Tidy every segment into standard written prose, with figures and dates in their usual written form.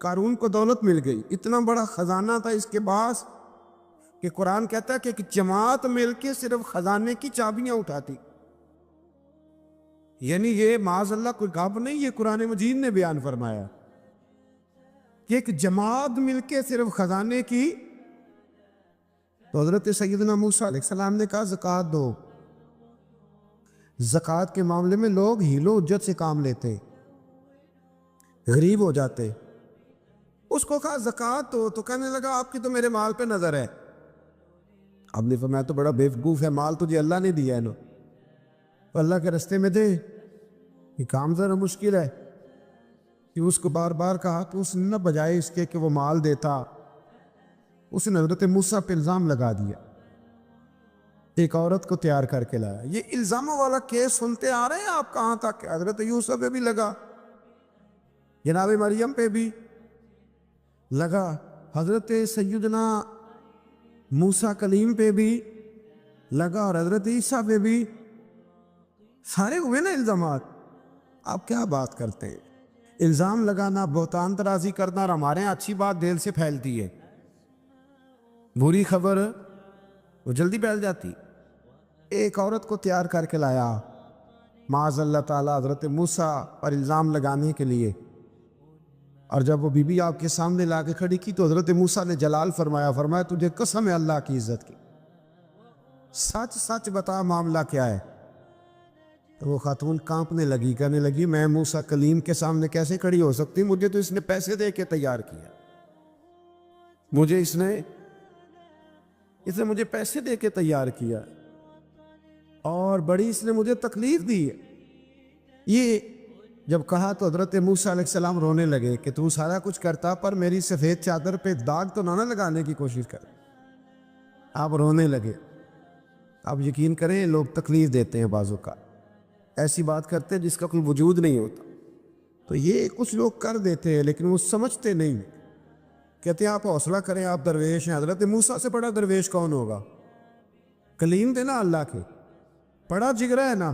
قارون کو دولت مل گئی، اتنا بڑا خزانہ تھا اس کے پاس کہ قرآن کہتا ہے کہ ایک جماعت مل کے صرف خزانے کی چابیاں اٹھاتی. یعنی یہ معاذ اللہ کوئی گپ نہیں، یہ قرآن مجید نے بیان فرمایا کہ ایک جماعت مل کے صرف خزانے کی. تو حضرت سیدنا موسیٰ علیہ السلام نے کہا زکوٰۃ دو. زکوٰۃ کے معاملے میں لوگ ہیل و حجت سے کام لیتے، غریب ہو جاتے. اس کو کہا زکوٰۃ دو تو کہنے لگا آپ کی تو میرے مال پہ نظر ہے. اب نے فرمایا تو بڑا بیوقوف ہے، مال تجھے اللہ نے دیا ہے نا، تو اللہ کے رستے میں دے. یہ کام ذرا مشکل ہے کہ اس کو بار بار کہا تو اس نے نہ بجائے اس کے کہ وہ مال دیتا، اس نے حضرت موسیٰ پہ الزام لگا دیا. ایک عورت کو تیار کر کے لایا. یہ الزاموں والا کیس سنتے آ رہے ہیں آپ کہاں تک؟ حضرت یوسف پہ بھی لگا، جناب مریم پہ بھی لگا، حضرت سیدنا موسیٰ کلیم پہ بھی لگا، اور حضرت عیسیٰ پہ بھی. سارے ہوئے نا الزامات. آپ کیا بات کرتے ہیں؟ الزام لگانا، بہتان ترازی کرنا، اور ہمارے یہاں اچھی بات دل سے پھیلتی ہے، بری خبر وہ جلدی پھیل جاتی. ایک عورت کو تیار کر کے لایا معاذ اللہ تعالیٰ حضرت موسیٰ پر الزام لگانے کے لیے. اور جب وہ بی بی آپ کے سامنے لا کے کھڑی کی تو حضرت موسیٰ نے جلال فرمایا تجھے قسم ہے اللہ کی عزت کی، سچ سچ بتا معاملہ کیا ہے. تو وہ خاتون کانپنے لگی، کہنے لگی میں موسیٰ کلیم کے سامنے کیسے کھڑی ہو سکتی، مجھے تو اس نے پیسے دے کے تیار کیا، مجھے اس نے مجھے پیسے دے کے تیار کیا، اور بڑی اس نے مجھے تکلیف دی ہے. یہ جب کہا تو حضرت موسیٰ علیہ السلام رونے لگے کہ تو سارا کچھ کرتا پر میری سفید چادر پہ داغ تو نہ لگانے کی کوشش کر. آپ رونے لگے. آپ یقین کریں لوگ تکلیف دیتے ہیں بعضوں کا، ایسی بات کرتے ہیں جس کا کوئی وجود نہیں ہوتا. تو یہ کچھ لوگ کر دیتے ہیں لیکن وہ سمجھتے نہیں. کہتے ہیں آپ حوصلہ کریں، آپ درویش ہیں. حضرت موسیٰ سے بڑا درویش کون ہوگا؟ کلیم تھے نا اللہ کے، بڑا جگرا ہے نا.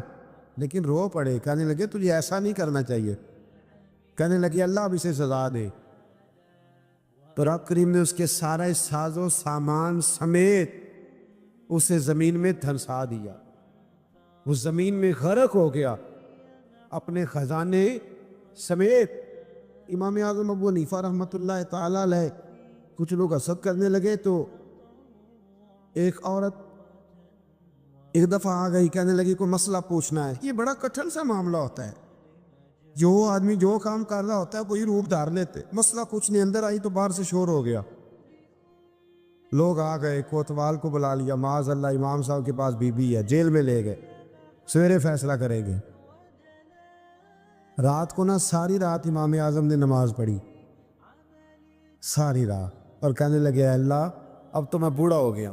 لیکن رو پڑے، کہنے لگے تجھے ایسا نہیں کرنا چاہیے. کہنے لگے اللہ اب اسے سزا دے. تو رب کریم نے اس کے سارے ساز و سامان سمیت اسے زمین میں دھنسا دیا. وہ زمین میں غرق ہو گیا اپنے خزانے سمیت. امام اعظم ابو حنیفہ رحمۃ اللہ تعالیٰ علیہ کچھ لوگ حسد کرنے لگے تو ایک عورت ایک دفعہ آ گئی، کہنے لگی کوئی مسئلہ پوچھنا ہے. یہ بڑا کٹھن سا معاملہ ہوتا ہے، جو آدمی جو کام کر رہا ہوتا ہے وہی روپ دھار لیتے. مسئلہ کچھ نہیں، اندر آئی تو باہر سے شور ہو گیا. لوگ آ گئے، کوتوال کو بلا لیا، معاذ اللہ امام صاحب کے پاس بی بی ہے، جیل میں لے گئے، سویرے فیصلہ کریں گے. رات کو نا ساری رات امام اعظم نے نماز پڑھی، ساری رات، اور کہنے لگے اللہ اب تو میں بوڑھا ہو گیا،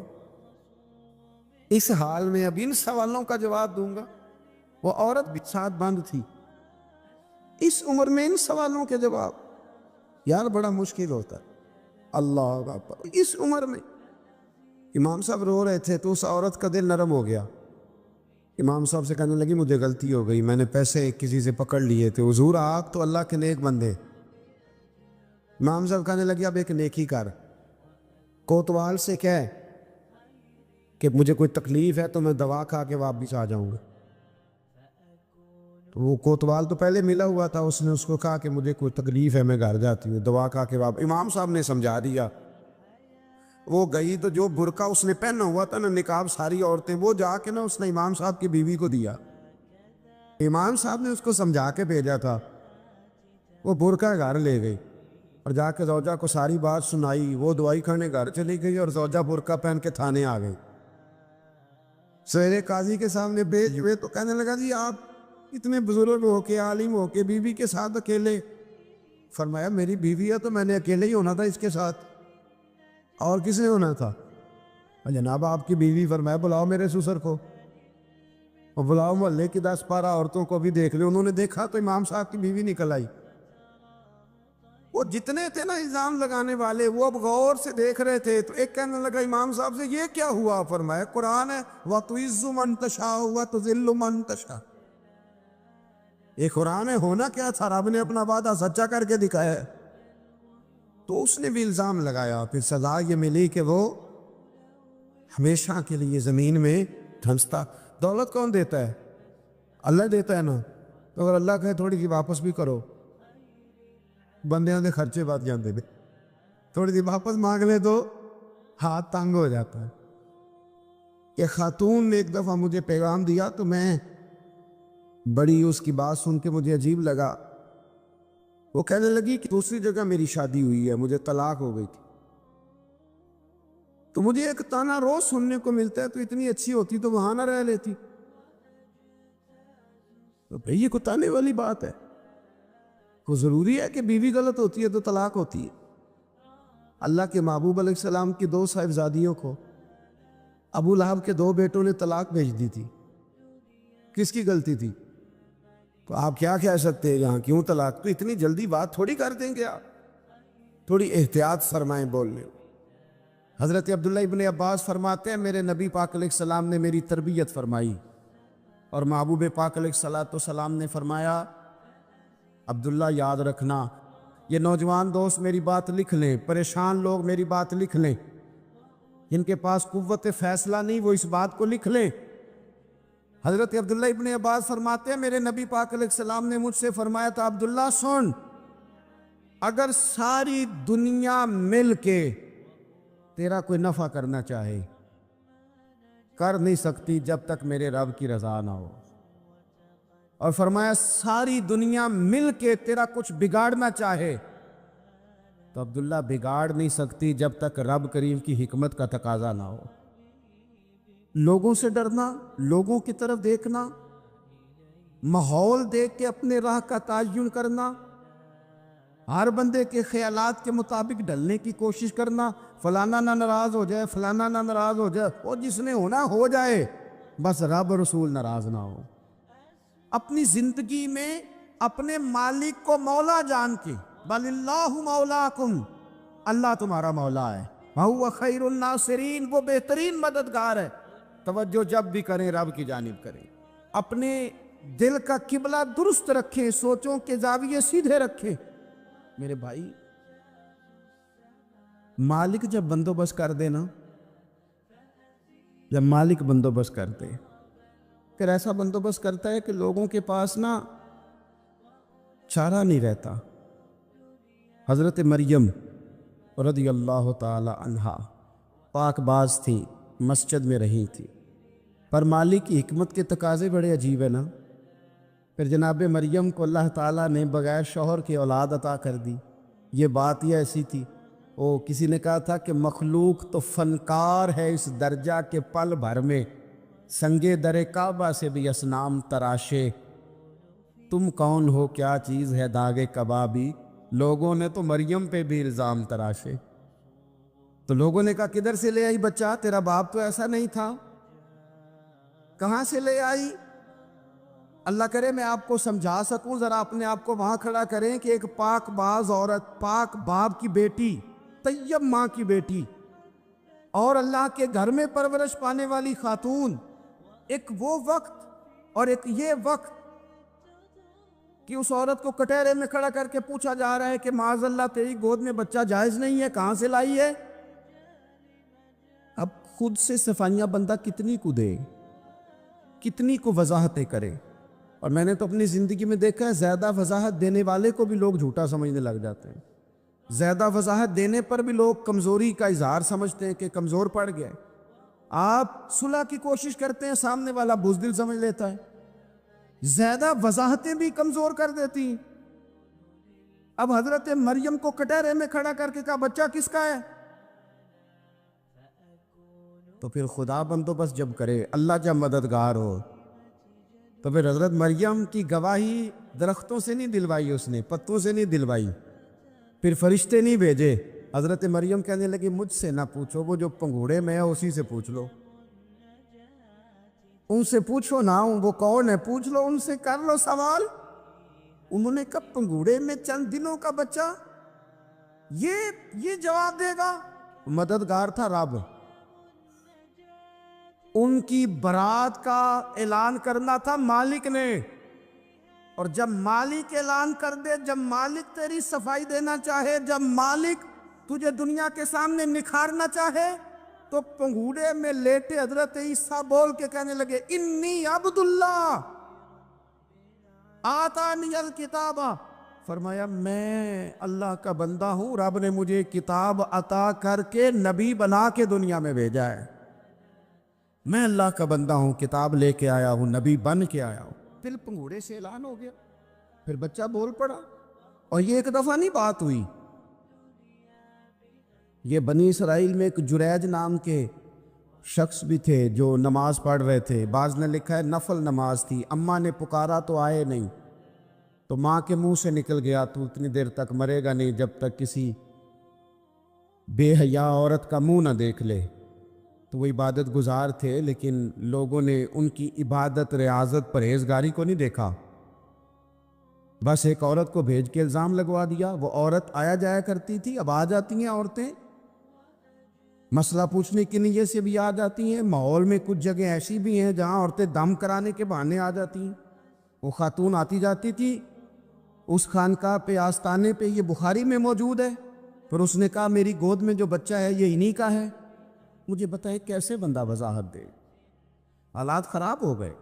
اس حال میں اب ان سوالوں کا جواب دوں گا. وہ عورت بھی ساتھ بند تھی، اس عمر میں ان سوالوں کے جواب یار بڑا مشکل ہوتا ہے. اللہ اکبر. اس عمر میں امام صاحب رو رہے تھے تو اس عورت کا دل نرم ہو گیا. امام صاحب سے کہنے لگی مجھے غلطی ہو گئی، میں نے پیسے کسی سے پکڑ لیے تھے. حضور آپ تو اللہ کے نیک بندے. امام صاحب کہنے لگی اب ایک نیکی کر، کوتوال سے کہہ کہ مجھے کوئی تکلیف ہے تو میں دوا کھا کے واپس آ جاؤں گا. تو وہ کوتوال تو پہلے ملا ہوا تھا، اس نے اس کو کہا کہ مجھے کوئی تکلیف ہے میں گھر جاتی ہوں، دوا کھا کے واپس. امام صاحب نے سمجھا دیا. وہ گئی تو جو برقع اس نے پہنا ہوا تھا نا نقاب ساری عورتیں، وہ جا کے نا اس نے امام صاحب کی بیوی کو دیا. امام صاحب نے اس کو سمجھا کے بھیجا تھا. وہ برقع گھر لے گئی اور جا کے زوجہ کو ساری بات سنائی. وہ دوائی کھانے گھر چلی گئی اور زوجہ برقع پہن کے تھانے آ گئی. سویرے قاضی کے سامنے بھیج ہوئے تو کہنے لگا جی آپ اتنے بزرگ ہو کے عالم ہو کے بیوی کے ساتھ اکیلے. فرمایا میری بیوی ہے تو میں نے اکیلے ہی ہونا تھا اس کے ساتھ، اور کس نے ہونا تھا؟ جناب آپ کی بیوی. فرمایا بلاؤ میرے سسر کو، اور بلاؤ محلے کی 10-12 عورتوں کو بھی دیکھ لے. انہوں نے دیکھا تو امام صاحب کی بیوی نکل آئی. وہ جتنے تھے نا الزام لگانے والے وہ اب غور سے دیکھ رہے تھے. تو ایک کہنے لگا امام صاحب سے یہ کیا ہوا؟ فرمایا قرآن ہے وَتُعِزُّ مَن تَشَاءُ وَتُذِلُّ مَن تَشَاءُ. یہ قرآن ہے. ہونا کیا تھا؟ رب نے اپنا وعدہ سچا کر کے دکھایا ہے. تو اس نے بھی الزام لگایا، پھر سزا یہ ملی کہ وہ ہمیشہ کے لیے زمین میں دھنستا۔ دولت کون دیتا ہے؟ اللہ دیتا ہے نا، تو اگر اللہ کہے تھوڑی سی واپس بھی کرو، بندیاں دے خرچے بات جانتے تھے، تھوڑی سی واپس مانگ لے تو ہاتھ تنگ ہو جاتا ہے۔ کہ خاتون نے ایک دفعہ مجھے پیغام دیا تو میں بڑی اس کی بات سن کے مجھے عجیب لگا۔ وہ کہنے لگی کہ دوسری جگہ میری شادی ہوئی ہے، مجھے طلاق ہو گئی تھی، تو مجھے ایک تانا روز سننے کو ملتا ہے، تو اتنی اچھی ہوتی تو وہاں نہ رہ لیتی۔ تو بھئی یہ کوئی تانے والی بات ہے؟ وہ ضروری ہے کہ بیوی غلط ہوتی ہے تو طلاق ہوتی ہے؟ اللہ کے محبوب علیہ السلام کی 2 صاحبزادیوں کو ابو لہب کے 2 بیٹوں نے طلاق بھیج دی تھی، کس کی غلطی تھی؟ تو آپ کیا کہہ سکتے ہیں یہاں کیوں طلاق؟ تو اتنی جلدی بات تھوڑی کر دیں گے آپ، تھوڑی احتیاط فرمائیں بولنے۔ حضرت عبداللہ ابن عباس فرماتے ہیں میرے نبی پاک علیہ السلام نے میری تربیت فرمائی، اور محبوب پاک علیہ السلام نے فرمایا عبداللہ یاد رکھنا، یہ نوجوان دوست میری بات لکھ لیں، پریشان لوگ میری بات لکھ لیں، جن کے پاس قوت فیصلہ نہیں وہ اس بات کو لکھ لیں۔ حضرت عبداللہ ابن عباس فرماتے ہیں میرے نبی پاک علیہ السلام نے مجھ سے فرمایا تھا عبداللہ سن، اگر ساری دنیا مل کے تیرا کوئی نفع کرنا چاہے کر نہیں سکتی جب تک میرے رب کی رضا نہ ہو، اور فرمایا ساری دنیا مل کے تیرا کچھ بگاڑنا چاہے تو عبداللہ بگاڑ نہیں سکتی جب تک رب کریم کی حکمت کا تقاضا نہ ہو۔ لوگوں سے ڈرنا، لوگوں کی طرف دیکھنا، ماحول دیکھ کے اپنے راہ کا تعین کرنا، ہر بندے کے خیالات کے مطابق ڈھلنے کی کوشش کرنا، فلانا نہ ناراض ہو جائے، فلانا نہ ناراض ہو جائے، وہ جس نے ہونا ہو جائے، بس رب رسول ناراض نہ ہو۔ اپنی زندگی میں اپنے مالک کو مولا جان کے، بل اللہ مولاکم، اللہ تمہارا مولا ہے، وَهُوَ خَيْرُ النَّاصِرِينَ، وہ بہترین مددگار ہے۔ توجہ جب بھی کریں رب کی جانب کریں، اپنے دل کا قبلہ درست رکھیں، سوچوں کے زاویے سیدھے رکھیں۔ میرے بھائی، مالک جب بندوبست کر دے نا، جب مالک بندوبست کر دے، پھر ایسا بندوبست کرتا ہے کہ لوگوں کے پاس نا چارہ نہیں رہتا۔ حضرت مریم رضی اللہ تعالی عنہا پاک باز تھی، مسجد میں رہی تھی، پر مالک کی حکمت کے تقاضے بڑے عجیب ہیں نا۔ پھر جناب مریم کو اللہ تعالیٰ نے بغیر شوہر کی اولاد عطا کر دی۔ یہ بات ہی ایسی تھی، کسی نے کہا تھا کہ مخلوق تو فنکار ہے اس درجہ کے پل بھر میں سنگے در کعبہ سے بھی اصنام تراشے، تم کون ہو کیا چیز ہے داغے کبابی، لوگوں نے تو مریم پہ بھی الزام تراشے۔ تو لوگوں نے کہا کدھر سے لے آئی بچہ، تیرا باپ تو ایسا نہیں تھا، کہاں سے لے آئی؟ اللہ کرے میں آپ کو سمجھا سکوں، ذرا اپنے آپ کو وہاں کھڑا کریں کہ ایک پاک باز عورت، پاک باپ کی بیٹی، طیب ماں کی بیٹی، اور اللہ کے گھر میں پرورش پانے والی خاتون، ایک وہ وقت اور ایک یہ وقت کہ اس عورت کو کٹہرے میں کھڑا کر کے پوچھا جا رہا ہے کہ معاذ اللہ تیری گود میں بچہ جائز نہیں ہے، کہاں سے لائی ہے؟ اب خود سے صفائیاں بندہ کتنی کو دے، کتنی کو وضاحتیں کرے۔ اور میں نے تو اپنی زندگی میں دیکھا ہے زیادہ وضاحت دینے والے کو بھی لوگ جھوٹا سمجھنے لگ جاتے ہیں، زیادہ وضاحت دینے پر بھی لوگ کمزوری کا اظہار سمجھتے ہیں کہ کمزور پڑ گئے۔ آپ صلح کی کوشش کرتے ہیں، سامنے والا بزدل سمجھ لیتا ہے، زیادہ وضاحتیں بھی کمزور کر دیتی ہیں۔ اب حضرت مریم کو کٹہرے میں کھڑا کر کے کہا بچہ کس کا ہے؟ تو پھر خدا بندوبست جب کرے، اللہ جب مددگار ہو، تو پھر حضرت مریم کی گواہی درختوں سے نہیں دلوائی، اس نے پتوں سے نہیں دلوائی، پھر فرشتے نہیں بھیجے۔ حضرت مریم کہنے لگی مجھ سے نہ پوچھو، وہ جو پنگھوڑے میں ہے اسی سے پوچھ لو، ان سے پوچھو نا، وہ کون ہے پوچھ لو، ان سے کر لو سوال۔ انہوں نے کہا پنگھوڑے میں چند دنوں کا بچہ یہ جواب دے گا؟ مددگار تھا رب، ان کی برات کا اعلان کرنا تھا مالک نے، اور جب مالک اعلان کر دے، جب مالک تیری صفائی دینا چاہے، جب مالک تجھے دنیا کے سامنے نکھارنا چاہے تو پنگوڑے میں لیٹے حضرت عیسیٰ بول کے کہنے لگے انی عبداللہ آتانی الکتاب، فرمایا میں اللہ کا بندہ ہوں، رب نے مجھے کتاب عطا کر کے نبی بنا کے دنیا میں بھیجا ہے، میں اللہ کا بندہ ہوں، کتاب لے کے آیا ہوں، نبی بن کے آیا ہوں۔ پھر پنگوڑے سے اعلان ہو گیا، پھر بچہ بول پڑا، اور یہ ایک دفعہ نہیں بات ہوئی۔ یہ بنی اسرائیل میں ایک جریج نام کے شخص بھی تھے جو نماز پڑھ رہے تھے، بعض نے لکھا ہے نفل نماز تھی، اماں نے پکارا تو آئے نہیں، تو ماں کے منہ سے نکل گیا تو اتنی دیر تک مرے گا نہیں جب تک کسی بے حیا عورت کا منہ نہ دیکھ لے۔ تو وہ عبادت گزار تھے، لیکن لوگوں نے ان کی عبادت، ریاضت، پرہیزگاری کو نہیں دیکھا، بس ایک عورت کو بھیج کے الزام لگوا دیا۔ وہ عورت آیا جایا کرتی تھی، اب آ جاتی ہیں عورتیں، مسئلہ پوچھنے کی نیت سے بھی آ جاتی ہیں۔ ماحول میں کچھ جگہ ایسی بھی ہیں جہاں عورتیں دم کرانے کے بہانے آ جاتی ہیں۔ وہ خاتون آتی جاتی تھی اس خانقاہ پہ، آستانے پہ، یہ بخاری میں موجود ہے، پھر اس نے کہا میری گود میں جو بچہ ہے یہ انہی کا ہے۔ مجھے بتائیں کیسے بندہ وضاحت دے؟ حالات خراب ہو گئے،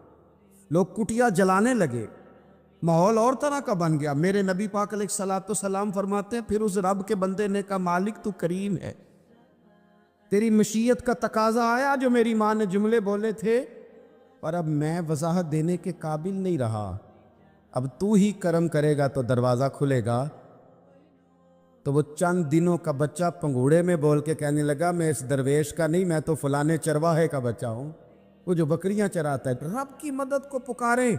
لوگ کٹیا جلانے لگے، ماحول اور طرح کا بن گیا۔ میرے نبی پاک علیہ الصلوۃ والسلام فرماتے ہیں پھر اس رب کے بندے نے کہا مالک تو کریم ہے، تیری مشیت کا تقاضا آیا جو میری ماں نے جملے بولے تھے، اور اب میں وضاحت دینے کے قابل نہیں رہا، اب تو ہی کرم کرے گا تو دروازہ کھلے گا۔ تو وہ چند دنوں کا بچہ پنگوڑے میں بول کے کہنے لگا میں اس درویش کا نہیں، میں تو فلانے چرواہے کا بچہ ہوں، وہ جو بکریاں چراتا ہے۔ رب کی مدد کو پکاریں،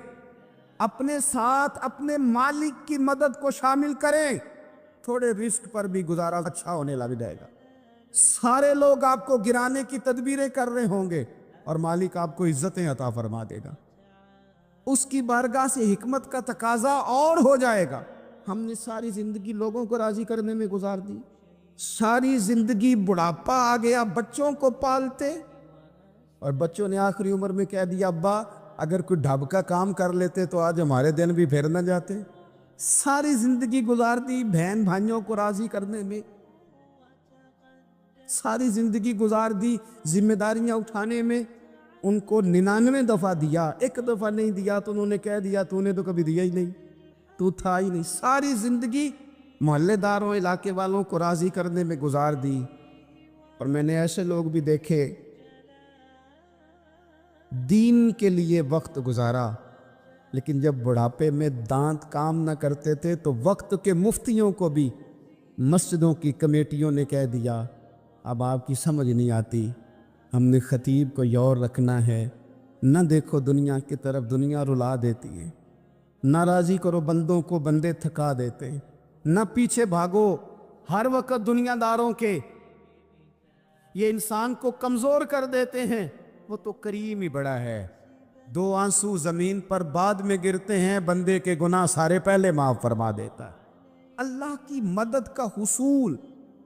اپنے ساتھ اپنے مالک کی مدد کو شامل کریں، تھوڑے رزق پر بھی گزارا اچھا ہونے لگ جائے گا۔ سارے لوگ آپ کو گرانے کی تدبیریں کر رہے ہوں گے اور مالک آپ کو عزتیں عطا فرما دے گا، اس کی بارگاہ سے حکمت کا تقاضا اور ہو جائے گا۔ ہم نے ساری زندگی لوگوں کو راضی کرنے میں گزار دی، ساری زندگی بڑھاپا آ گیا بچوں کو پالتے، اور بچوں نے آخری عمر میں کہہ دیا ابا اگر کوئی ڈھب کا کام کر لیتے تو آج ہمارے دن بھی پھر نہ جاتے۔ ساری زندگی گزار دی بہن بھائیوں کو راضی کرنے میں، ساری زندگی گزار دی ذمہ داریاں اٹھانے میں، ان کو 99 دفعہ دیا، ایک دفعہ نہیں دیا تو انہوں نے کہہ دیا تو نے تو کبھی دیا ہی نہیں، تو تھا ہی نہیں۔ ساری زندگی محلے داروں، علاقے والوں کو راضی کرنے میں گزار دی۔ اور میں نے ایسے لوگ بھی دیکھے دین کے لیے وقت گزارا، لیکن جب بڑھاپے میں دانت کام نہ کرتے تھے تو وقت کے مفتیوں کو بھی مسجدوں کی کمیٹیوں نے کہہ دیا اب آپ کی سمجھ نہیں آتی، ہم نے خطیب کو یور رکھنا ہے، نہ دیکھو دنیا کی طرف، دنیا رلا دیتی ہے، نہ راضی کرو بندوں کو، بندے تھکا دیتے ہیں، نہ پیچھے بھاگو ہر وقت دنیا داروں کے، یہ انسان کو کمزور کر دیتے ہیں۔ وہ تو کریم ہی بڑا ہے، 2 آنسو زمین پر بعد میں گرتے ہیں، بندے کے گناہ سارے پہلے معاف فرما دیتا ہے۔ اللہ کی مدد کا حصول،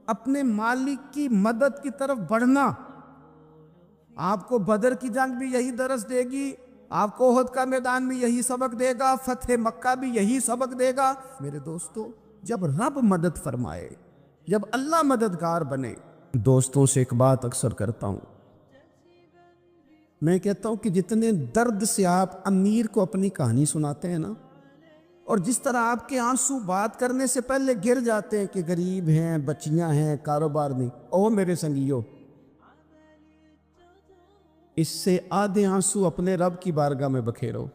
اپنے مالک کی مدد کی طرف بڑھنا، آپ کو بدر کی جنگ بھی یہی درس دے گی، آپ کو احد کا میدان بھی یہی سبق دے گا، فتح مکہ بھی یہی سبق دے گا۔ میرے دوستو جب رب مدد فرمائے، جب اللہ مددگار بنے، دوستوں سے ایک بات اکثر کرتا ہوں، میں کہتا ہوں کہ جتنے درد سے آپ امیر کو اپنی کہانی سناتے ہیں نا، اور جس طرح آپ کے آنسو بات کرنے سے پہلے گر جاتے ہیں کہ غریب ہیں، بچیاں ہیں، کاروبار نہیں، او میرے سنگیو، اس سے آدھے آنسو اپنے رب کی بارگاہ میں بکھیرو،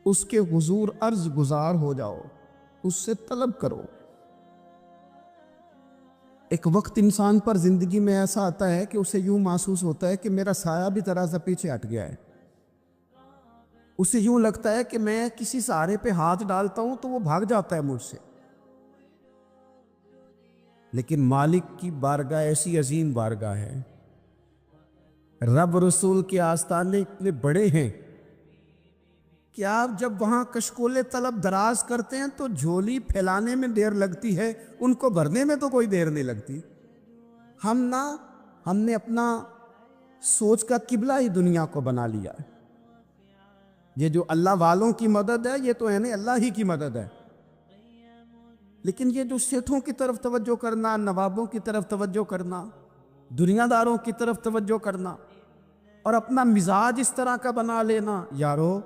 اس کے حضور عرض گزار ہو جاؤ، اس سے طلب کرو۔ ایک وقت انسان پر زندگی میں ایسا آتا ہے کہ اسے یوں محسوس ہوتا ہے کہ میرا سایہ بھی ذرا سا پیچھے ہٹ گیا ہے، اسے یوں لگتا ہے کہ میں کسی سہارے پہ ہاتھ ڈالتا ہوں تو وہ بھاگ جاتا ہے مجھ سے، لیکن مالک کی بارگاہ ایسی عظیم بارگاہ ہے، رب رسول کے آستانے اتنے بڑے ہیں کہ آپ جب وہاں کشکول طلب دراز کرتے ہیں تو جھولی پھیلانے میں دیر لگتی ہے، ان کو بھرنے میں تو کوئی دیر نہیں لگتی۔ ہم نے اپنا سوچ کا قبلہ ہی دنیا کو بنا لیا ہے۔ یہ جو اللہ والوں کی مدد ہے یہ تو ہے نہیں، اللہ ہی کی مدد ہے۔ لیکن یہ جو سیٹھوں کی طرف توجہ کرنا، نوابوں کی طرف توجہ کرنا، دنیا داروں کی طرف توجہ کرنا اور اپنا مزاج اس طرح کا بنا لینا، یارو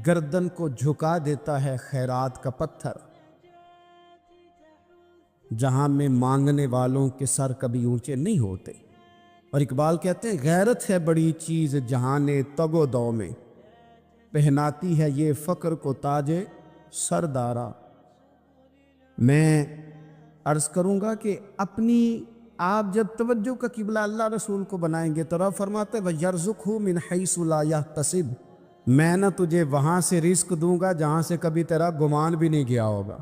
گردن کو جھکا دیتا ہے خیرات کا پتھر، جہاں میں مانگنے والوں کے سر کبھی اونچے نہیں ہوتے۔ اور اقبال کہتے ہیں غیرت ہے بڑی چیز جہان تگ و دو میں، پہناتی ہے یہ فقر کو تاج سردارا۔ میں عرض کروں گا کہ اپنی آپ جب توجہ کا قبلہ اللہ رسول کو بنائیں گے تو رب فرماتے وَيَرْزُقْهُ مِنْ حَيْثُ لَا يَحْتَسِبُ، میں نہ تجھے وہاں سے رزق دوں گا جہاں سے کبھی تیرا گمان بھی نہیں گیا ہوگا،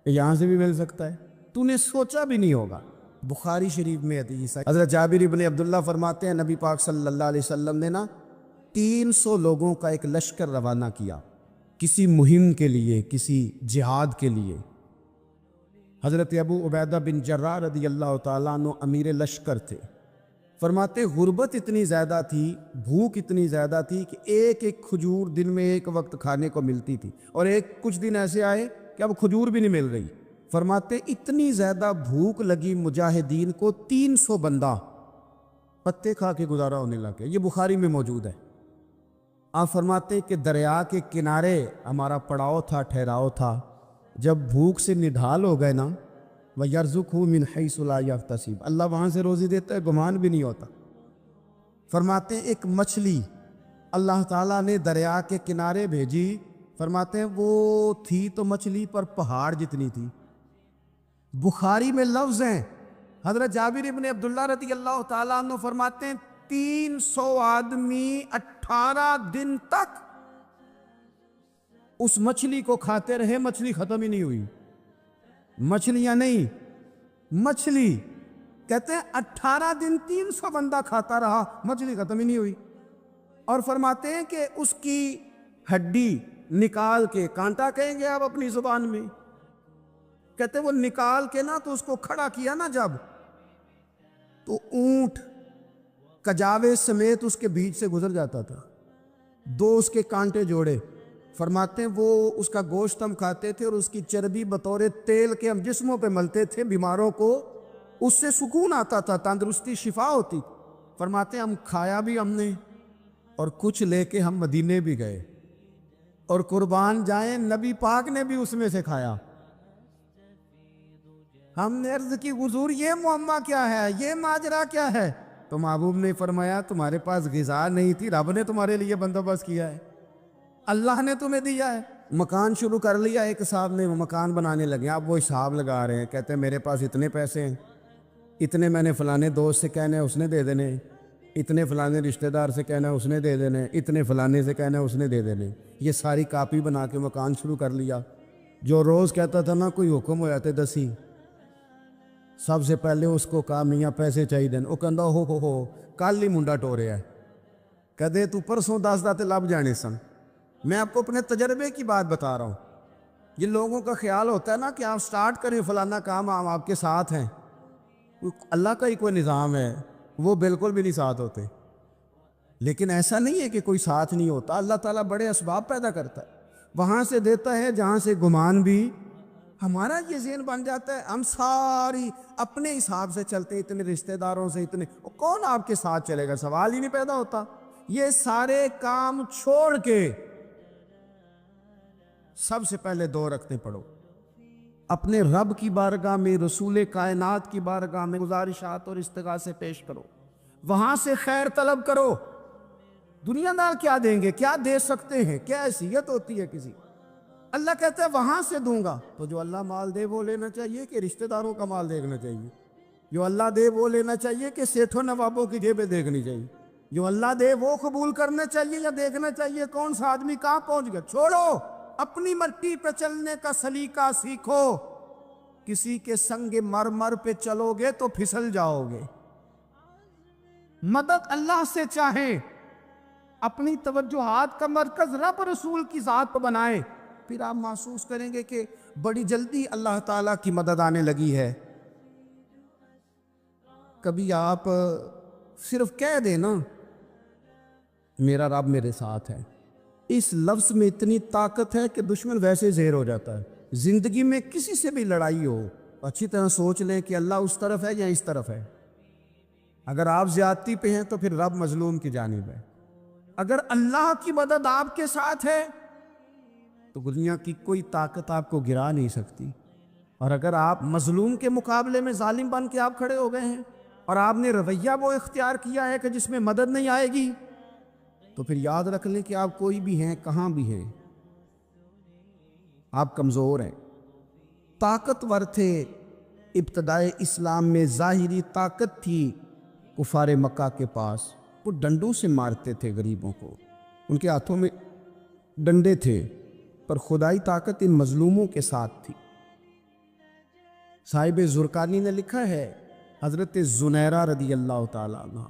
یہاں سے بھی مل سکتا ہے، تو نے سوچا بھی نہیں ہوگا۔ بخاری شریف میں حدیث ہے، حضرت جابر بن عبداللہ فرماتے ہیں نبی پاک صلی اللہ علیہ وسلم نے نا 300 لوگوں کا ایک لشکر روانہ کیا کسی مہم کے لیے، کسی جہاد کے لیے۔ حضرت ابو عبیدہ بن جراح رضی اللہ تعالیٰ عنہ امیر لشکر تھے۔ فرماتے غربت اتنی زیادہ تھی، بھوک اتنی زیادہ تھی کہ ایک ایک کھجور دن میں ایک وقت کھانے کو ملتی تھی، اور کچھ دن ایسے آئے کہ اب کھجور بھی نہیں مل رہی۔ فرماتے اتنی زیادہ بھوک لگی مجاہدین کو 300 بندہ پتے کھا کے گزارا ہونے لگے، یہ بخاری میں موجود ہے۔ آپ فرماتے کہ دریا کے کنارے ہمارا پڑاؤ تھا، ٹھہراؤ تھا، جب بھوک سے نڈھال ہو گئے نا وَيَرْزُقْهُ مِنْ حَيْثُ لَا يَحْتَسِبُ، اللہ وہاں سے روزی دیتا ہے، گمان بھی نہیں ہوتا۔ فرماتے ہیں ایک مچھلی اللہ تعالیٰ نے دریا کے کنارے بھیجی، فرماتے ہیں وہ تھی تو مچھلی پر پہاڑ جتنی تھی۔ بخاری میں لفظ ہیں، حضرت جابر بن عبداللہ رضی اللہ تعالیٰ عنہ فرماتے ہیں 300 آدمی 18 دن تک اس مچھلی کو کھاتے رہے، مچھلی ختم ہی نہیں ہوئی۔ مچھلیاں نہیں، مچھلی کہتے ہیں 18 دن 300 بندہ کھاتا رہا، مچھلی ختم ہی نہیں ہوئی۔ اور فرماتے ہیں کہ اس کی ہڈی نکال کے، کانٹا کہیں گے آپ اپنی زبان میں، کہتے ہیں وہ نکال کے نا تو اس کو کھڑا کیا نا جب، تو اونٹ کجاوے سمیت اس کے بیچ سے گزر جاتا تھا، 2 اس کے کانٹے جوڑے۔ فرماتے ہیں وہ اس کا گوشت ہم کھاتے تھے اور اس کی چربی بطور تیل کے ہم جسموں پہ ملتے تھے، بیماروں کو اس سے سکون آتا تھا، تندرستی شفا ہوتی۔ فرماتے ہیں ہم کھایا بھی ہم نے، اور کچھ لے کے ہم مدینے بھی گئے، اور قربان جائیں نبی پاک نے بھی اس میں سے کھایا۔ ہم نے عرض کی حضور یہ معمہ کیا ہے، یہ ماجرا کیا ہے؟ تو محبوب نے فرمایا تمہارے پاس غذا نہیں تھی، رب نے تمہارے لیے بندوبست کیا ہے، اللہ نے تمہیں دیا ہے۔ مکان شروع کر لیا ایک صاحب نے، وہ مکان بنانے لگے، آپ وہ حساب لگا رہے ہیں، کہتے ہیں میرے پاس اتنے پیسے ہیں، اتنے میں نے فلانے دوست سے کہنا ہے اس نے دے دینے، اتنے فلانے رشتہ دار سے کہنا ہے اس نے دے دینے، اتنے فلانے سے کہنا ہے اس نے دے دینے۔ یہ ساری کاپی بنا کے مکان شروع کر لیا۔ جو روز کہتا تھا نا کوئی حکم ہو جاتے دسی، سب سے پہلے اس کو کہا میاں پیسے چاہیے دین، وہ کہندا ہو کل ہی منڈا ٹوریا ہے، کہدے تو پرسوں 10 داتے لب جانے سن۔ میں آپ کو اپنے تجربے کی بات بتا رہا ہوں۔ یہ لوگوں کا خیال ہوتا ہے نا کہ آپ سٹارٹ کریں فلانا کام، ہم آپ کے ساتھ ہیں، اللہ کا ہی کوئی نظام ہے، وہ بالکل بھی نہیں ساتھ ہوتے۔ لیکن ایسا نہیں ہے کہ کوئی ساتھ نہیں ہوتا، اللہ تعالیٰ بڑے اسباب پیدا کرتا ہے، وہاں سے دیتا ہے جہاں سے گمان بھی۔ ہمارا یہ ذہن بن جاتا ہے ہم ساری اپنے حساب سے چلتے، اتنے رشتہ داروں سے، اتنے کون آپ کے ساتھ چلے گا، سوال ہی نہیں پیدا ہوتا۔ یہ سارے کام چھوڑ کے سب سے پہلے 2 رکعتیں پڑھو، اپنے رب کی بارگاہ میں، رسول کائنات کی بارگاہ میں گزارشات اور استغاثے پیش کرو، وہاں سے خیر طلب کرو۔ دنیا دار کیا دیں گے، کیا دے سکتے ہیں، کیا حیثیت ہوتی ہے کسی؟ اللہ کہتا ہے وہاں سے دوں گا۔ تو جو اللہ مال دے وہ لینا چاہیے کہ رشتہ داروں کا مال دیکھنا چاہیے؟ جو اللہ دے وہ لینا چاہیے کہ سیٹھوں نوابوں کی جیبیں دیکھنی چاہیے؟ جو اللہ دے وہ قبول کرنا چاہیے یا دیکھنا چاہیے کون سا آدمی کہاں پہنچ گیا؟ چھوڑو، اپنی مٹی پہ چلنے کا سلیقہ سیکھو۔ کسی کے سنگ مرمر پہ چلو گے تو پھسل جاؤ گے۔ مدد اللہ سے چاہیں، اپنی توجہات کا مرکز رب رسول کی ذات پر بنائیں، پھر آپ محسوس کریں گے کہ بڑی جلدی اللہ تعالیٰ کی مدد آنے لگی ہے۔ کبھی آپ صرف کہہ دیں نا میرا رب میرے ساتھ ہے، اس لفظ میں اتنی طاقت ہے کہ دشمن ویسے زہر ہو جاتا ہے۔ زندگی میں کسی سے بھی لڑائی ہو اچھی طرح سوچ لیں کہ اللہ اس طرف ہے یا اس طرف ہے۔ اگر آپ زیادتی پہ ہیں تو پھر رب مظلوم کی جانب ہے۔ اگر اللہ کی مدد آپ کے ساتھ ہے تو دنیا کی کوئی طاقت آپ کو گرا نہیں سکتی، اور اگر آپ مظلوم کے مقابلے میں ظالم بن کے آپ کھڑے ہو گئے ہیں اور آپ نے رویہ وہ اختیار کیا ہے کہ جس میں مدد نہیں آئے گی، تو پھر یاد رکھ لیں کہ آپ کوئی بھی ہیں، کہاں بھی ہیں، آپ کمزور ہیں۔ طاقتور تھے ابتدائے اسلام میں، ظاہری طاقت تھی کفار مکہ کے پاس، وہ ڈنڈوں سے مارتے تھے غریبوں کو، ان کے ہاتھوں میں ڈنڈے تھے، پر خدائی طاقت ان مظلوموں کے ساتھ تھی۔ صاحب زرقانی نے لکھا ہے، حضرت زنیرہ رضی اللہ تعالیٰ عنہ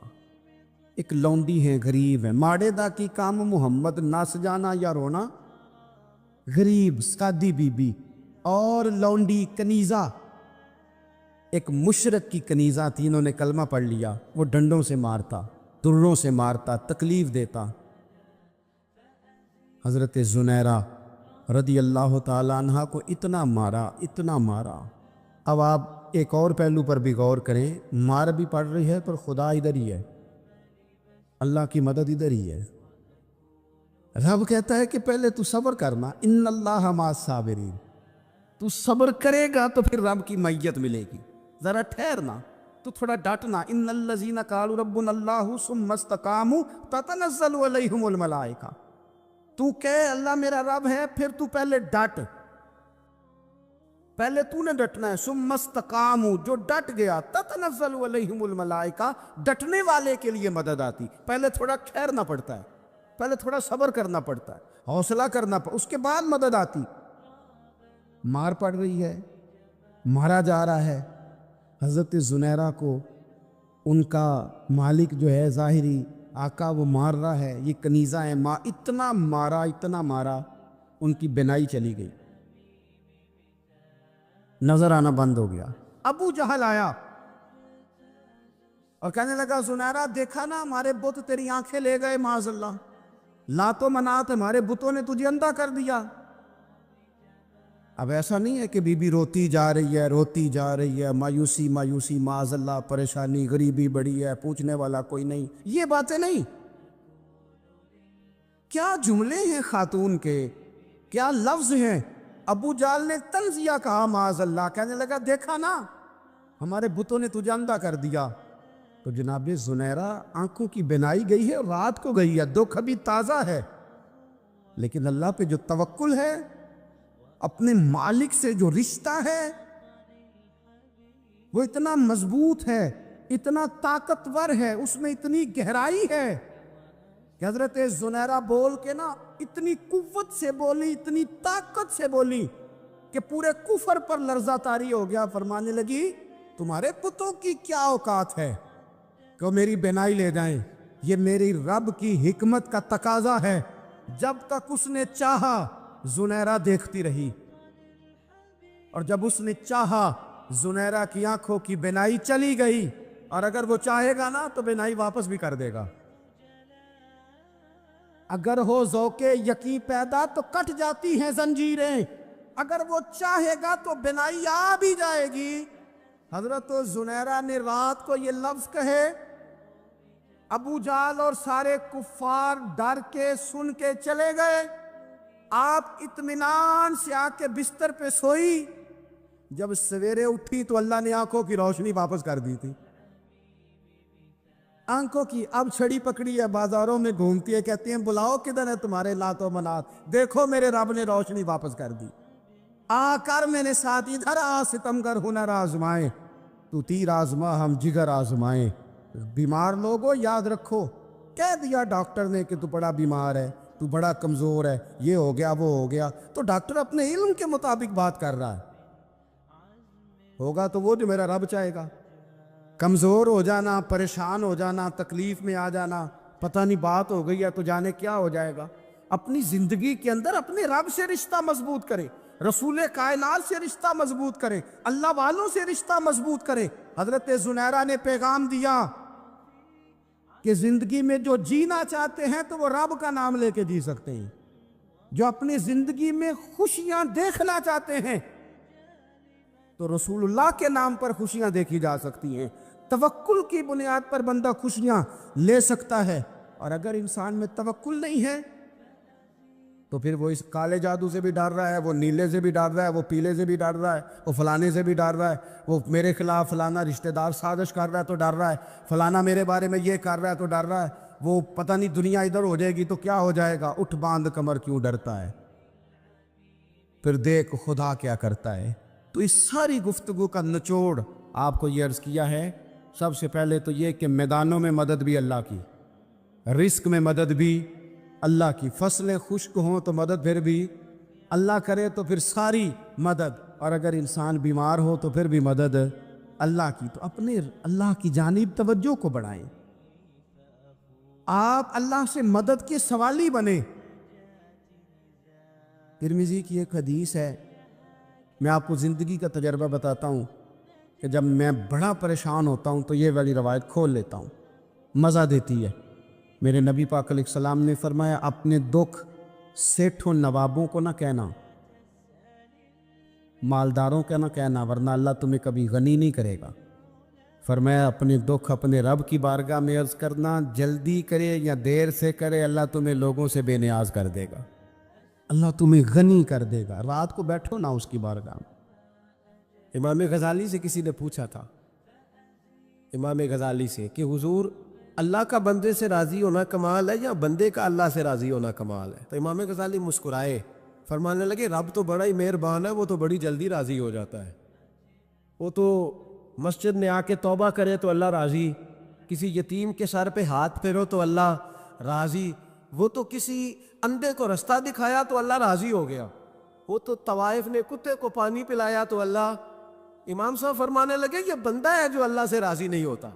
ایک لونڈی ہے، غریب ہے، ماڑے دا کی کام محمد نس جانا یا رونا، غریب سادی بی بی اور لونڈی کنیزہ، ایک مشرک کی کنیزہ تھی، انہوں نے کلمہ پڑھ لیا، وہ ڈنڈوں سے مارتا، دروں سے مارتا، تکلیف دیتا۔ حضرت زنیرہ رضی اللہ تعالیٰ عنہ کو اتنا مارا، اتنا مارا۔ اب آپ ایک اور پہلو پر بھی غور کریں، مار بھی پڑ رہی ہے پر خدا ادھر ہی ہے، اللہ کی مدد ادھر ہی ہے۔ رب کہتا ہے کہ پہلے تو صبر کرنا، ان اللہ مع الصابرین، تو صبر کرے گا تو پھر رب کی معیت ملے گی، ذرا ٹھہرنا، تو تھوڑا ڈٹنا۔ ان الذین قالوا ربنا اللہ ثم استقاموا تتنزل علیہم الملائکہ، تو کہے اللہ میرا رب ہے، پھر تو پہلے ڈٹ، پہلے تو نے ڈٹنا ہے۔ ثم استقاموا، جو ڈٹ گیا، تتنزل علیہم الملائکہ، ڈٹنے والے کے لیے مدد آتی، پہلے تھوڑا ٹھہرنا پڑتا ہے، پہلے تھوڑا صبر کرنا پڑتا ہے، حوصلہ کرنا پڑتا، اس کے بعد مدد آتی۔ مار پڑ رہی ہے، مارا جا رہا ہے، حضرت زنیرہ کو ان کا مالک جو ہے ظاہری آقا وہ مار رہا ہے، یہ کنیزہ ہے، اتنا مارا، اتنا مارا، ان کی بینائی چلی گئی، نظر آنا بند ہو گیا۔ ابو جہل آیا اور کہنے لگا زنیرہ دیکھا نا ہمارے بت تیری آنکھیں لے گئے، معاذ اللہ، لات و منات ہمارے بتوں نے تجھے اندھا کر دیا۔ اب ایسا نہیں ہے کہ بی بی روتی جا رہی ہے، روتی جا رہی ہے، مایوسی مایوسی، معاذ اللہ، پریشانی، غریبی بڑی ہے، پوچھنے والا کوئی نہیں، یہ باتیں نہیں۔ کیا جملے ہیں خاتون کے، کیا لفظ ہیں۔ ابو جال نے تنزیہ کہا، معاذ اللہ، کہنے لگا دیکھا نا ہمارے بتوں نے تجھے اندھا کر دیا۔ تو جناب زنیرہ آنکھوں کی بینائی گئی ہے، رات کو گئی ہے، دکھ ابھی تازہ ہے، لیکن اللہ پہ جو توکل ہے، اپنے مالک سے جو رشتہ ہے وہ اتنا مضبوط ہے، اتنا طاقتور ہے، اس میں اتنی گہرائی ہے کہ حضرت زنیرہ بول کے نا اتنی قوت سے بولی، اتنی طاقت سے بولی کہ پورے کفر پر لرزہ طاری ہو گیا۔ فرمانے لگی تمہارے بتوں کی کیا اوقات ہے کہ میری بینائی لے جائیں، یہ میری رب کی حکمت کا تقاضا ہے۔ جب تک اس نے چاہا زنیرہ دیکھتی رہی، اور جب اس نے چاہا زنیرہ کی آنکھوں کی بینائی چلی گئی، اور اگر وہ چاہے گا نا تو بینائی واپس بھی کر دے گا۔ اگر ہو ذوق یقین پیدا تو کٹ جاتی ہیں زنجیریں، اگر وہ چاہے گا تو بینائی آ بھی جائے گی۔ حضرت زنیرہ نے رات کو یہ لفظ کہے، ابو جال اور سارے کفار ڈر کے سن کے چلے گئے، آپ اطمینان سے آ کے بستر پہ سوئی۔ جب سویرے اٹھی تو اللہ نے آنکھوں کی روشنی واپس کر دی تھی، آنکھوں کی۔ اب چھڑی پکڑی ہے، بازاروں میں گھومتی ہے، کہتی ہیں بلاؤ کدھر ہے تمہارے لات و منات، دیکھو میرے رب نے روشنی واپس کر دی، آ کر میرے ساتھ ادھر آ، ستمگر ہنر آزمائیں، تو تیر آزما ہم جگر آزمائیں۔ بیمار لوگوں یاد رکھو، کہہ دیا ڈاکٹر نے کہ تو بڑا بیمار ہے، تو بڑا کمزور ہے، یہ ہو گیا وہ ہو گیا، تو ڈاکٹر اپنے علم کے مطابق بات کر رہا ہے، ہوگا تو وہ جو میرا رب چاہے گا۔ کمزور ہو جانا، پریشان ہو جانا، تکلیف میں آ جانا، پتہ نہیں بات ہو گئی ہے تو جانے کیا ہو جائے گا۔ اپنی زندگی کے اندر اپنے رب سے رشتہ مضبوط کرے، رسول کائنات سے رشتہ مضبوط کرے، اللہ والوں سے رشتہ مضبوط کرے۔ حضرت زنیرہ نے پیغام دیا کہ زندگی میں جو جینا چاہتے ہیں تو وہ رب کا نام لے کے جی سکتے ہیں، جو اپنی زندگی میں خوشیاں دیکھنا چاہتے ہیں تو رسول اللہ کے نام پر خوشیاں دیکھی جا سکتی ہیں. توکل کی بنیاد پر بندہ خوشیاں لے سکتا ہے. اور اگر انسان میں توکل نہیں ہے تو پھر وہ اس کالے جادو سے بھی ڈر رہا ہے, وہ نیلے سے بھی ڈر رہا ہے, وہ پیلے سے بھی ڈر رہا ہے, وہ فلانے سے بھی ڈر رہا ہے, وہ میرے خلاف فلانا رشتہ دار سازش کر رہا ہے تو ڈر رہا ہے, فلانا میرے بارے میں یہ کر رہا ہے تو ڈر رہا ہے, وہ پتہ نہیں دنیا ادھر ہو جائے گی تو کیا ہو جائے گا, اٹھ باندھ کمر کیوں ڈرتا ہے, پھر دیکھ خدا کیا کرتا ہے. تو اس ساری گفتگو کا نچوڑ آپ کو یہ عرض کیا ہے. سب سے پہلے تو یہ کہ میدانوں میں مدد بھی اللہ کی, رزق میں مدد بھی اللہ کی, فصلیں خشک ہوں تو مدد پھر بھی اللہ کرے تو پھر ساری مدد, اور اگر انسان بیمار ہو تو پھر بھی مدد اللہ کی. تو اپنے اللہ کی جانب توجہ کو بڑھائیں, آپ اللہ سے مدد کے سوالی بنیں. ترمذی کی ایک حدیث ہے, میں آپ کو زندگی کا تجربہ بتاتا ہوں کہ جب میں بڑا پریشان ہوتا ہوں تو یہ والی روایت کھول لیتا ہوں, مزہ دیتی ہے. میرے نبی پاک علیہ السلام نے فرمایا اپنے دکھ سیٹھوں نوابوں کو نہ کہنا, مالداروں کا نہ کہنا, ورنہ اللہ تمہیں کبھی غنی نہیں کرے گا. فرمایا اپنے دکھ اپنے رب کی بارگاہ میں عرض کرنا, جلدی کرے یا دیر سے کرے اللہ تمہیں لوگوں سے بے نیاز کر دے گا, اللہ تمہیں غنی کر دے گا. رات کو بیٹھو نا اس کی بارگاہ میں. امام غزالی سے کسی نے پوچھا تھا, امام غزالی سے, کہ حضور اللہ کا بندے سے راضی ہونا کمال ہے یا بندے کا اللہ سے راضی ہونا کمال ہے؟ تو امام غزالی مسکرائے, فرمانے لگے رب تو بڑا ہی مہربان ہے, وہ تو بڑی جلدی راضی ہو جاتا ہے. وہ تو مسجد میں آ کے توبہ کرے تو اللہ راضی, کسی یتیم کے سر پہ ہاتھ پھیرو تو اللہ راضی, وہ تو کسی اندھے کو رستہ دکھایا تو اللہ راضی ہو گیا, وہ تو طوائف نے کتے کو پانی پلایا تو اللہ. امام صاحب فرمانے لگے یہ بندہ ہے جو اللہ سے راضی نہیں ہوتا.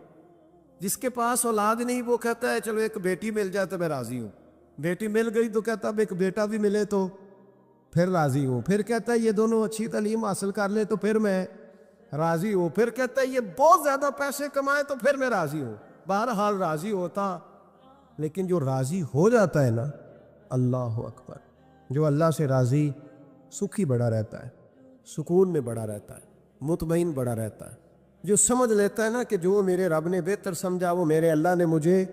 جس کے پاس اولاد نہیں وہ کہتا ہے چلو ایک بیٹی مل جائے تو میں راضی ہوں, بیٹی مل گئی تو کہتا اب ایک بیٹا بھی ملے تو پھر راضی ہوں, پھر کہتا ہے یہ دونوں اچھی تعلیم حاصل کر لے تو پھر میں راضی ہوں, پھر کہتا ہے یہ بہت زیادہ پیسے کمائے تو پھر میں راضی ہوں. بہرحال راضی ہوتا, لیکن جو راضی ہو جاتا ہے نا, اللہ اکبر, جو اللہ سے راضی سکھی بڑا رہتا ہے, سکون میں بڑا رہتا ہے, مطمئن بڑا رہتا ہے. جو سمجھ لیتا ہے نا کہ جو میرے رب نے بہتر سمجھا وہ میرے اللہ نے مجھے.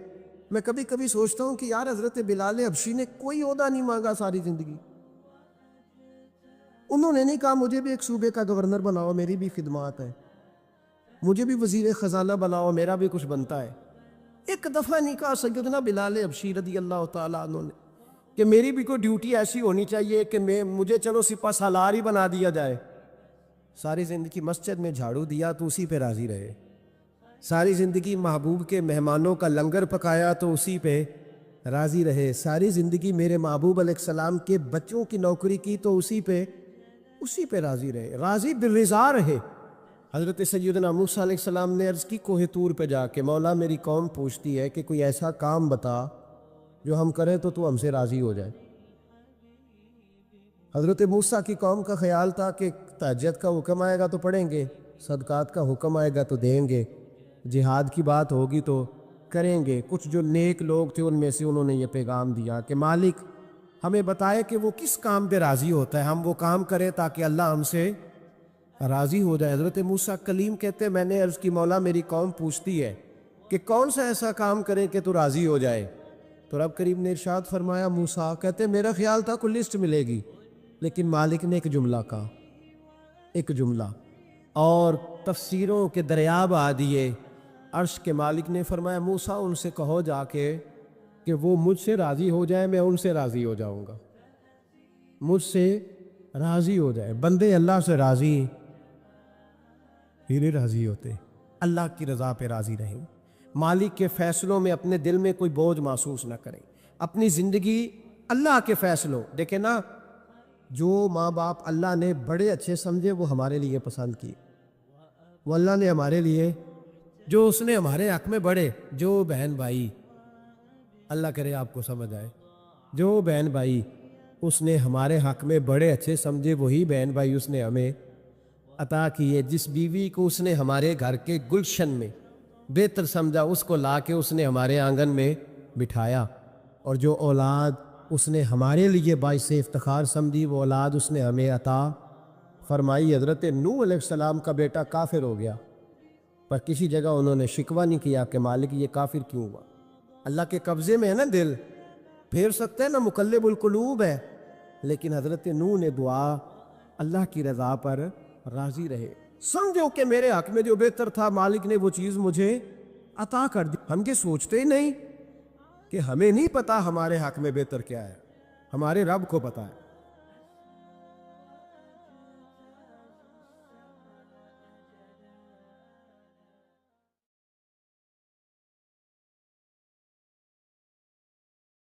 میں کبھی کبھی سوچتا ہوں کہ یار حضرت بلال حبشی نے کوئی عہدہ نہیں مانگا ساری زندگی, انہوں نے نہیں کہا مجھے بھی ایک صوبے کا گورنر بناؤ میری بھی خدمات ہے, مجھے بھی وزیر خزانہ بناؤ میرا بھی کچھ بنتا ہے. ایک دفعہ نہیں کہا سیدنا بلال حبشی رضی اللہ تعالیٰ عنہ نے کہ میری بھی کوئی ڈیوٹی ایسی ہونی چاہیے کہ مجھے چلو سپہ سالار ہی بنا دیا جائے. ساری زندگی مسجد میں جھاڑو دیا تو اسی پہ راضی رہے, ساری زندگی محبوب کے مہمانوں کا لنگر پکایا تو اسی پہ راضی رہے, ساری زندگی میرے محبوب علیہ السلام کے بچوں کی نوکری کی تو اسی پہ راضی رہے, راضی بالرضا رہے. حضرت سیدنا موسیٰ علیہ السلام نے عرض کی کوہ طور پہ جا کے, مولا میری قوم پوچھتی ہے کہ کوئی ایسا کام بتا جو ہم کریں تو ہم سے راضی ہو جائے. حضرت موسیٰ کی قوم کا خیال تھا کہ تہجد کا حکم آئے گا تو پڑھیں گے, صدقات کا حکم آئے گا تو دیں گے, جہاد کی بات ہوگی تو کریں گے. کچھ جو نیک لوگ تھے ان میں سے انہوں نے یہ پیغام دیا کہ مالک ہمیں بتائے کہ وہ کس کام پہ راضی ہوتا ہے, ہم وہ کام کریں تاکہ اللہ ہم سے راضی ہو جائے. حضرت موسیٰ کلیم کہتے میں نے عرض کی مولا میری قوم پوچھتی ہے کہ کون سا ایسا کام کریں کہ تو راضی ہو جائے. تو رب کریم نے ارشاد فرمایا, موسیٰ کہتے میرا خیال تھا کوئی لسٹ ملے گی, لیکن مالک نے ایک جملہ کہا, ایک جملہ, اور تفسیروں کے دریا بہا دیے. عرش کے مالک نے فرمایا موسیٰ ان سے کہو جا کے کہ وہ مجھ سے راضی ہو جائے, میں ان سے راضی ہو جاؤں گا, مجھ سے راضی ہو جائے. بندے اللہ سے راضی ہی نہیں راضی ہوتے, اللہ کی رضا پہ راضی رہیں, مالک کے فیصلوں میں اپنے دل میں کوئی بوجھ محسوس نہ کریں, اپنی زندگی اللہ کے فیصلوں. دیکھیں نا, جو ماں باپ اللہ نے بڑے اچھے سمجھے وہ ہمارے لیے پسند کی, وہ اللہ نے ہمارے لیے جو اس نے ہمارے حق میں بڑے, جو بہن بھائی, اللہ کرے آپ کو سمجھ آئے, جو بہن بھائی اس نے ہمارے حق میں بڑے اچھے سمجھے وہی بہن بھائی اس نے ہمیں عطا کیے. جس بیوی کو اس نے ہمارے گھر کے گلشن میں بہتر سمجھا اس کو لا کے اس نے ہمارے آنگن میں بٹھایا, اور جو اولاد اس نے ہمارے لیے باعث افتخار سمجھی، وہ اولاد اس نے ہمیں عطا فرمائی۔ حضرت نوح علیہ السلام کا بیٹا کافر ہو گیا، پر کسی جگہ انہوں نے شکوہ نہیں کیا کہ مالک یہ کافر کیوں ہوا۔ اللہ کے قبضے میں ہے نا دل، پھیر سکتے ہیں نا، مقلب القلوب ہے، لیکن حضرت نوح نے دعا اللہ کی رضا پر راضی رہے، سمجھو کہ میرے حق میں جو بہتر تھا مالک نے وہ چیز مجھے عطا کر دی۔ ہم کے سوچتے ہی نہیں کہ ہمیں نہیں پتا ہمارے حق میں بہتر کیا ہے، ہمارے رب کو پتا ہے۔